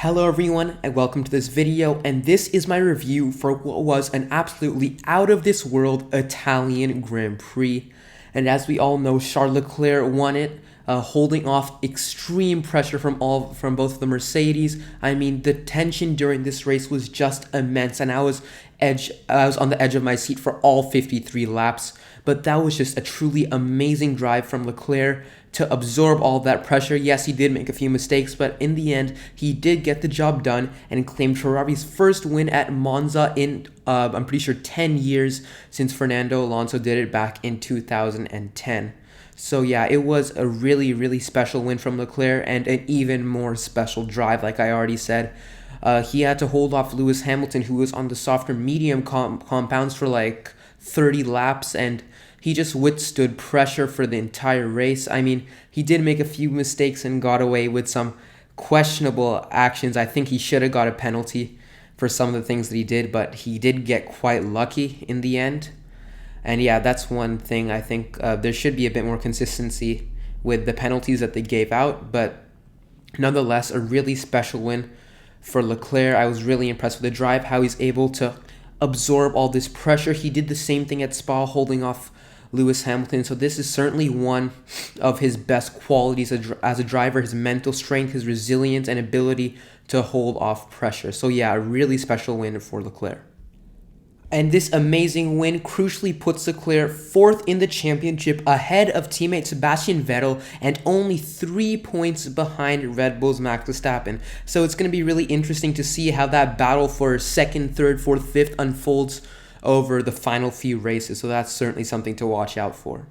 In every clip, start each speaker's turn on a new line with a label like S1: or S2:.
S1: Hello everyone and welcome to this video, and this is my review for what was an absolutely out of this world Italian Grand Prix. And as we all know, Charles Leclerc won it, holding off extreme pressure from both of the Mercedes. I mean, the tension during this race was just immense, and I was on the edge of my seat for all 53 laps. But that was just a truly amazing drive from Leclerc to absorb all that pressure. Yes, he did make a few mistakes, but in the end, he did get the job done and claimed Ferrari's first win at Monza in, I'm pretty sure, 10 years, since Fernando Alonso did it back in 2010. So yeah, it was a really special win from Leclerc, and an even more special drive, like I already said. He had to hold off Lewis Hamilton, who was on the softer medium compounds for like 30 laps, and he just withstood pressure for the entire race. I mean, he did make a few mistakes and got away with some questionable actions. I think he should have got a penalty for some of the things that he did, but he did get quite lucky in the end. And yeah, that's one thing. I think there should be a bit more consistency with the penalties that they gave out, but nonetheless, a really special win for Leclerc. I was really impressed with the drive, how he's able to absorb all this pressure. He did the same thing at Spa, holding off Lewis Hamilton. So this is certainly one of his best qualities as a driver: his mental strength, his resilience, and ability to hold off pressure. So yeah, a really special win for Leclerc. And this amazing win crucially puts Leclerc fourth in the championship, ahead of teammate Sebastian Vettel and only 3 points behind Red Bull's Max Verstappen. So it's going to be really interesting to see how that battle for second, third, fourth, fifth unfolds over the final few races. So that's certainly something to watch out for.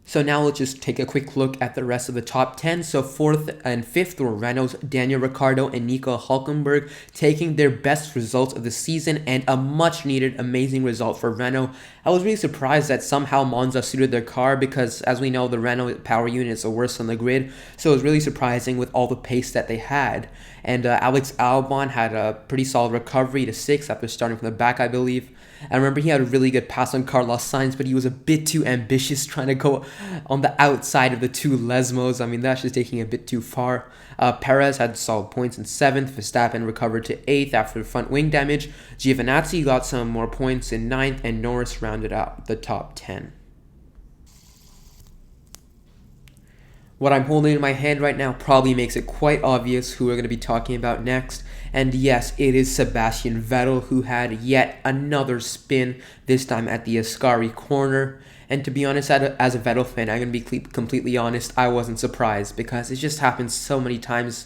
S1: So now let's just take a quick look at the rest of the top 10. So fourth and fifth were Renault's Daniel Ricciardo and Nico Hülkenberg, taking their best results of the season, and a much needed amazing result for Renault. I was really surprised that somehow Monza suited their car, because as we know, the Renault power unit is the worst on the grid. So it was really surprising with all the pace that they had. And Alex Albon had a pretty solid recovery to 6th after starting from the back, I believe. I remember he had a really good pass on Carlos Sainz, but he was a bit too ambitious trying to go on the outside of the two Lesmos. I mean, that's just taking it a bit too far. Perez had solid points in 7th. Verstappen recovered to 8th after front wing damage. Giovinazzi got some more points in 9th, and Norris rounded out the top 10. What I'm holding in my hand right now probably makes it quite obvious who we're going to be talking about next. And yes, it is Sebastian Vettel, who had yet another spin, this time at the Ascari corner. And to be honest, as a Vettel fan, I'm going to be completely honest, I wasn't surprised, because it just happened so many times.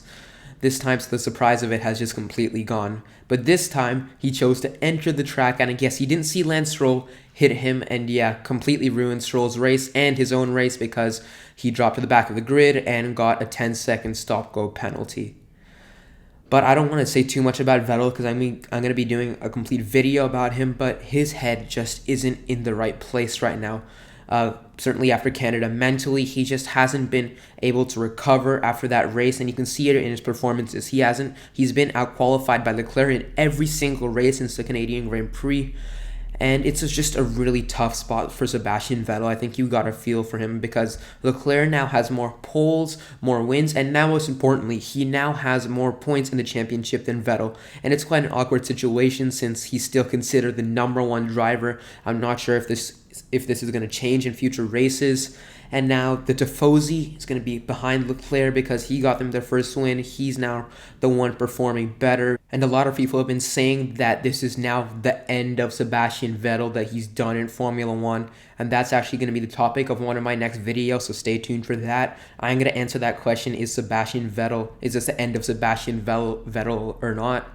S1: This time, so the surprise of it has just completely gone. But this time, he chose to enter the track, and I guess he didn't see Lance Stroll hit him, and yeah, completely ruined Stroll's race and his own race, because he dropped to the back of the grid and got a 10-second stop-go penalty. But I don't want to say too much about Vettel, because I'm going to be doing a complete video about him, but his head just isn't in the right place right now. Certainly after Canada, mentally, he just hasn't been able to recover after that race, and you can see it in his performances. He's been outqualified by Leclerc in every single race since the Canadian Grand Prix, and it's just a really tough spot for Sebastian Vettel. I think you got a feel for him, because Leclerc now has more poles, more wins, and now most importantly, he now has more points in the championship than Vettel. And it's quite an awkward situation, since he's still considered the #1 driver. I'm not sure if this is going to change in future races. And now the Tifosi is going to be behind Leclerc, because he got them their first win. He's now the one performing better. And a lot of people have been saying that this is now the end of Sebastian Vettel, that he's done in Formula 1. And that's actually going to be the topic of one of my next videos, so stay tuned for that. I'm going to answer that question: is this the end of Sebastian Vettel or not?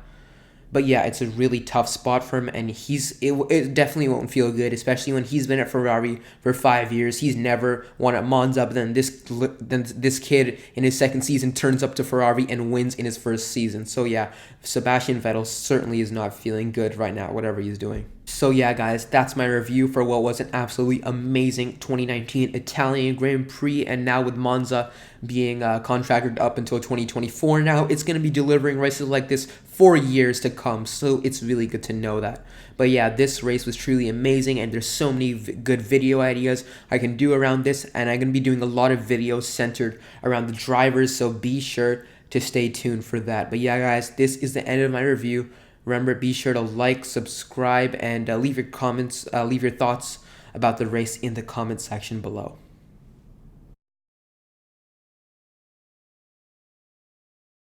S1: But yeah, it's a really tough spot for him, and it definitely won't feel good, especially when he's been at Ferrari for 5 years. He's never won at Monza, but then this kid in his second season turns up to Ferrari and wins in his first season. So yeah, Sebastian Vettel certainly is not feeling good right now, whatever he's doing. So yeah, guys, that's my review for what was an absolutely amazing 2019 Italian Grand Prix. And now with Monza being contracted up until 2024 now, it's going to be delivering races like this for years to come. So it's really good to know that. But yeah, this race was truly amazing, and there's so many good video ideas I can do around this. And I'm going to be doing a lot of videos centered around the drivers, so be sure to stay tuned for that. But yeah, guys, this is the end of my review. Remember, be sure to like, subscribe, and leave your comments, leave your thoughts about the race in the comment section below.